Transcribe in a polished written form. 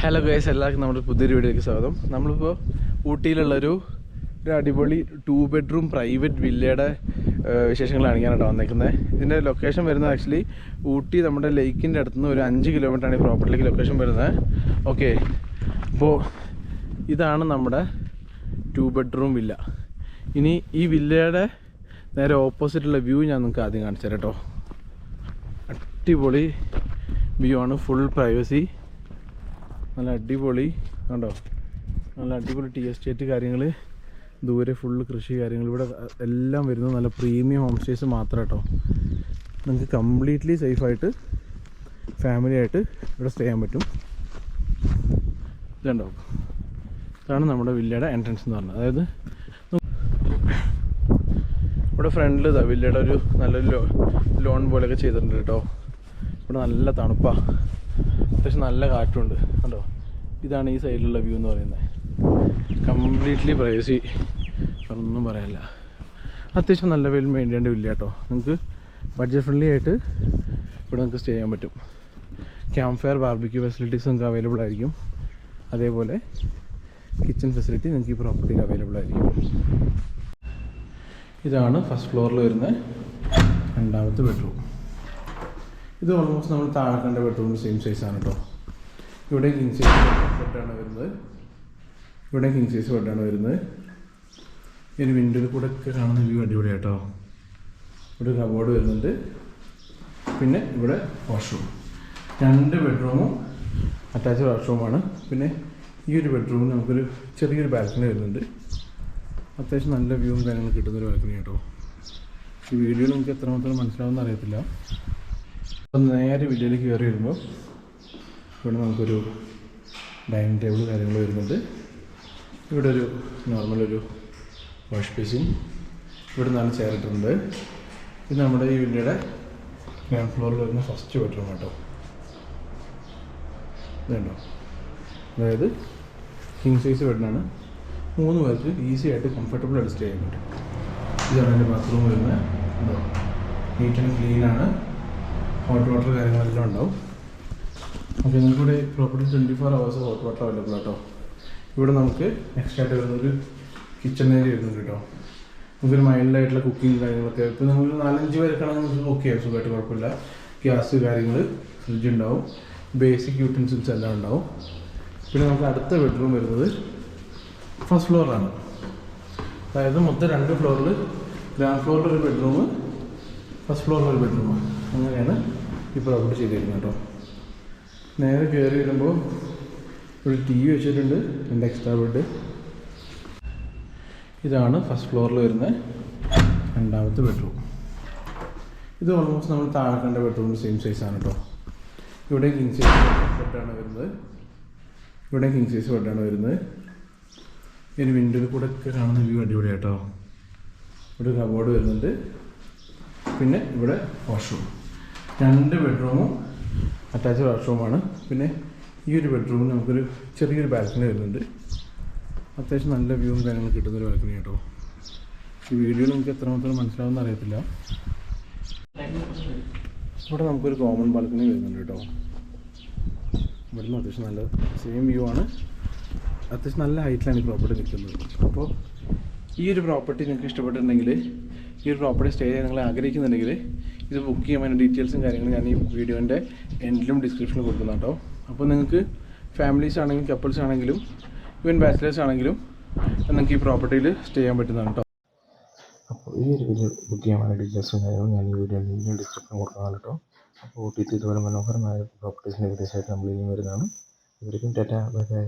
Hello guys, എല്ലാവർക്കും നമ്മുടെ പുതിയൊരു വീഡിയോയ്ക്ക് സ്വാഗതം. നമ്മളിപ്പോൾ ഊട്ടിയിലുള്ളൊരു അടിപൊളി 2 ബെഡ്റൂം പ്രൈവറ്റ് വില്ലയുടെ വിശേഷങ്ങളാണ് ഞാനിവിടെ വന്നേക്കുന്നത്. ഇതിൻ്റെ ലൊക്കേഷൻ വരുന്നത് ആക്ച്വലി ഊട്ടി നമ്മുടെ ലേക്കിൻ്റെ അടുത്തുനിന്ന് ഒരു 5 കിലോമീറ്ററാണ് ഈ പ്രോപ്പർട്ടിയിലേക്ക് ലൊക്കേഷൻ വരുന്നത്. ഓക്കെ, അപ്പോൾ ഇതാണ് നമ്മുടെ 2 ബെഡ്റൂം വില്ല. ഇനി ഈ വില്ലയുടെ നേരെ ഓപ്പോസിറ്റുള്ള വ്യൂ ഞാൻ നിങ്ങൾക്ക് ആദ്യം കാണിച്ചു തരാം കേട്ടോ. അടിപൊളി വ്യൂ ആണ്, ഫുൾ പ്രൈവസി, നല്ല അടിപൊളി കണ്ടോ, നല്ല അടിപൊളി ടീ എസ്റ്റേറ്റ് കാര്യങ്ങൾ, ദൂരെ ഫുള്ള് കൃഷി കാര്യങ്ങൾ, ഇവിടെ എല്ലാം വരുന്നത് നല്ല പ്രീമിയം ഹോം സ്റ്റേസ് മാത്രം കേട്ടോ. നിങ്ങൾക്ക് കംപ്ലീറ്റ്ലി സേഫായിട്ട് ഫാമിലിയായിട്ട് ഇവിടെ സ്റ്റേ ചെയ്യാൻ പറ്റും. ഇതുണ്ടോ, ഇതാണ് നമ്മുടെ വില്ലയുടെ എൻട്രൻസ് എന്ന് പറഞ്ഞത്. അതായത് ഇവിടെ ഫ്രണ്ടിൽ ഇതാ വില്ലയുടെ ഒരു നല്ലൊരു ലോൺ പോലെയൊക്കെ ചെയ്തിട്ടുണ്ട് കേട്ടോ. ഇവിടെ നല്ല തണുപ്പാണ്, അത്യാവശ്യം നല്ല കാറ്റുണ്ട് കണ്ടോ. ഇതാണ് ഈ സൈഡിലുള്ള വ്യൂ എന്ന് പറയുന്നത്. കംപ്ലീറ്റ്ലി പ്രൈവസി, ഒന്നും പറയാനില്ല. അത്യാവശ്യം നല്ല വെൽ മെയിൻറ്റൈൻഡ് വില്ല കേട്ടോ. നിങ്ങൾക്ക് ബഡ്ജറ്റ് ഫ്രണ്ട്ലി ആയിട്ട് ഇവിടെ നിങ്ങൾക്ക് സ്റ്റേ ചെയ്യാൻ പറ്റും. ക്യാമ്പ് ഫയർ ബാർബിക്യൂ ഫെസിലിറ്റീസ് നിങ്ങൾക്ക് അവൈലബിൾ ആയിരിക്കും. അതേപോലെ കിച്ചൺ ഫെസിലിറ്റി നിങ്ങൾക്ക് ഈ പ്രോപ്പർട്ടിയിൽ അവൈലബിൾ ആയിരിക്കും. ഇതാണ് ഫസ്റ്റ് ഫ്ലോറിൽ വരുന്ന രണ്ടാമത്തെ ബെഡ്റൂം. ഇത് ഓൾമോസ്റ്റ് നമ്മൾ താഴെ കണ്ട ബെഡ്റൂമിൻ്റെ സെയിം സൈസാണ് കേട്ടോ. ഇവിടെ കിങ് സൈസ് ബെഡാണ് വരുന്നത്. ഇവിടെ കിങ് സൈസ് ബെഡാണ് വരുന്നത്. ഈ വിൻഡോയിൽ കൂടെ ഒക്കെ കാണുന്ന വ്യൂ അടിപൊളി കേട്ടോ. ഇവിടെ കബോർഡ് വരുന്നുണ്ട്. പിന്നെ ഇവിടെ വാഷ്റൂം, 2 ബെഡ്റൂമും അറ്റാച്ച്ഡ് വാഷ്റൂമാണ്. പിന്നെ ഈ ഒരു റൂമിൽ നമുക്കൊരു ചെറിയൊരു ബാൽക്കണി വരുന്നുണ്ട്. അത്യാവശ്യം നല്ല വ്യൂവും കാര്യങ്ങളും കിട്ടുന്നൊരു ബാൽക്കണി കേട്ടോ. ഈ വീഡിയോയിൽ നമുക്ക് എത്രമാത്രം മനസ്സിലാവുമെന്ന് അറിയത്തില്ല. അപ്പം നേരെ വീഡിയോയിലേക്ക് കയറി വരുമ്പോൾ ഇവിടെ നമുക്കൊരു ഡൈനിങ് ടേബിൾ കാര്യങ്ങൾ വരുന്നുണ്ട്. ഇവിടെ ഒരു നോർമലൊരു വാഷ് ബേസിൻ, ഇവിടെ നിന്നാണ് ചെയർ ഇട്ടിട്ടുണ്ട്. ഇത് നമ്മുടെ ഈ വില്ലയുടെ ഗ്രൗണ്ട് ഫ്ലോറിൽ വരുന്ന ഫസ്റ്റ് ബെഡ്റൂം കേട്ടോ. ഇതുണ്ടോ, അതായത് കിങ് സൈസ് ബെഡാണ്. 3 പേർക്ക് ഈസി ആയിട്ട് കംഫർട്ടബിൾ ആയിട്ട് സ്റ്റേ ചെയ്യാൻ പറ്റും. ഇതാണ് എൻ്റെ ബാത്റൂം വരുന്നത്. ഉണ്ടോ, നീറ്റ് ആൻഡ് ക്ലീനാണ്. ഹോട്ട് വാട്ടർ കാര്യങ്ങളെല്ലാം ഉണ്ടാവും. ഓക്കെ, നിങ്ങൾക്കിവിടെ property 24 hours hot water available കേട്ടോ. ഇവിടെ നമുക്ക് നെക്സ്റ്റ് ആയിട്ട് വരുന്നൊരു കിച്ചൺ ഏരിയ വരുന്നുണ്ട് കേട്ടോ. നമുക്കൊരു മൈൽഡായിട്ടുള്ള കുക്കിംഗ് കാര്യങ്ങളൊക്കെ, ഇപ്പോൾ നിങ്ങൾ 4-5 പേർക്കാണെങ്കിൽ നമുക്ക് കുക്ക് ചെയ്യാം സുഖമായിട്ട്, കുഴപ്പമില്ല. ഗ്യാസ് കാര്യങ്ങൾ, ഫ്രിഡ്ജ് ഉണ്ടാവും, ബേസിക് യൂട്ടൻസിൽസ് എല്ലാം ഉണ്ടാവും. പിന്നെ നമുക്ക് അടുത്ത ബെഡ്റൂം വരുന്നത് ഫസ്റ്റ് ഫ്ലോറിലാണ്. അതായത് മൊത്തം 2 ഫ്ലോറിൽ, ഗ്രൗണ്ട് ഫ്ലോറിൽ ഒരു ബെഡ്റൂം, ഫസ്റ്റ് ഫ്ലോറിൽ ഒരു ബെഡ്റൂം, അങ്ങനെയാണ് ഈ പ്രോപ്പർട്ടി ചെയ്തിരിക്കുന്നത് കേട്ടോ. നേരെ കയറി വരുമ്പോൾ ഒരു TV വെച്ചിട്ടുണ്ട്, 2 എക്സ്ട്രാ ബെഡ്. ഇതാണ് ഫസ്റ്റ് ഫ്ലോറിൽ വരുന്ന രണ്ടാമത്തെ ബെഡ്റൂം. ഇത് ഓൾമോസ്റ്റ് നമ്മൾ താഴെ കണ്ട ബെഡ്റൂമിൻ്റെ സെയിം സൈസാണ് കേട്ടോ. ഇവിടെ കിങ് സൈസ് ബെഡാണ് വരുന്നത്. ഇവിടെ കിങ് സൈസ് ബെഡാണ് വരുന്നത്. ഈ വിൻഡോയിൽ കൂടെ ഒക്കെ കാണുന്ന വ്യൂ അടിപൊളി കേട്ടോ. ഇവിടെ കബോർഡ് വരുന്നുണ്ട്. പിന്നെ ഇവിടെ വാഷ്റൂം, 2 ബെഡ്റൂമും അറ്റാച്ച്ഡ് വാഷ്റൂമാണ്. പിന്നെ ഈ ഒരു റൂമിൽ നമുക്കൊരു ചെറിയൊരു ബാൽക്കണി വരുന്നുണ്ട്. അത്യാവശ്യം നല്ല വ്യൂവും കാര്യങ്ങളും കിട്ടുന്നൊരു ബാൽക്കണി കേട്ടോ. ഈ വീഡിയോയിൽ നമുക്ക് എത്രമാത്രം മനസ്സിലാവുമെന്ന് അറിയത്തില്ല. ഇവിടെ നമുക്കൊരു കോമൺ ബാൽക്കണി വരുന്നുണ്ട് കേട്ടോ. ഇവിടുന്ന് അത്യാവശ്യം നല്ല സെയിം വ്യൂ ആണ്. അത്യാവശ്യം നല്ല ഹൈറ്റിലാണ് ഈ പ്രോപ്പർട്ടി നിൽക്കുന്നത്. അപ്പോൾ ഈ ഒരു പ്രോപ്പർട്ടി നിങ്ങൾക്ക് ഇഷ്ടപ്പെട്ടിട്ടുണ്ടെങ്കിൽ, ഈ ഒരു പ്രോപ്പർട്ടി സ്റ്റേ ചെയ്യാൻ നിങ്ങൾ ആഗ്രഹിക്കുന്നുണ്ടെങ്കിൽ, ഇത് ബുക്ക് ചെയ്യാൻ അതിൻ്റെ ഡീറ്റെയിൽസും കാര്യങ്ങളും ഞാൻ ഈ വീഡിയോൻ്റെ എൻഡിലും ഡിസ്ക്രിപ്ഷനിൽ കൊടുക്കുന്ന കേട്ടോ. അപ്പോൾ നിങ്ങൾക്ക് ഫാമിലീസ് ആണെങ്കിലും കപ്പിൾസ് ആണെങ്കിലും ഈവൻ ബാച്ചിലേഴ്സ് ആണെങ്കിലും നിങ്ങൾക്ക് ഈ പ്രോപ്പർട്ടിയിൽ സ്റ്റേ ചെയ്യാൻ പറ്റുന്നതാണ് കേട്ടോ. അപ്പോൾ ഈ ഒരു വീഡിയോ ബുക്ക് ചെയ്യാൻ വേണ്ട ഡീറ്റെയിൽസും കാര്യങ്ങളും ഞാൻ ഈ വീഡിയോൻ്റെ ഡിസ്ക്രിപ്ഷനിൽ കൊടുക്കുന്നതാണ് കേട്ടോ. അപ്പോൾ ഊട്ടിയിൽ ഇതുപോലെ മനോഹരമായ പ്രോപ്പർട്ടീസിൻ്റെ ഏകദേശമായിട്ട് നമ്മൾ ഇനിയും വരുന്നതാണ്. ഇവരിക്കും ടാറ്റ, ബൈ ബൈ.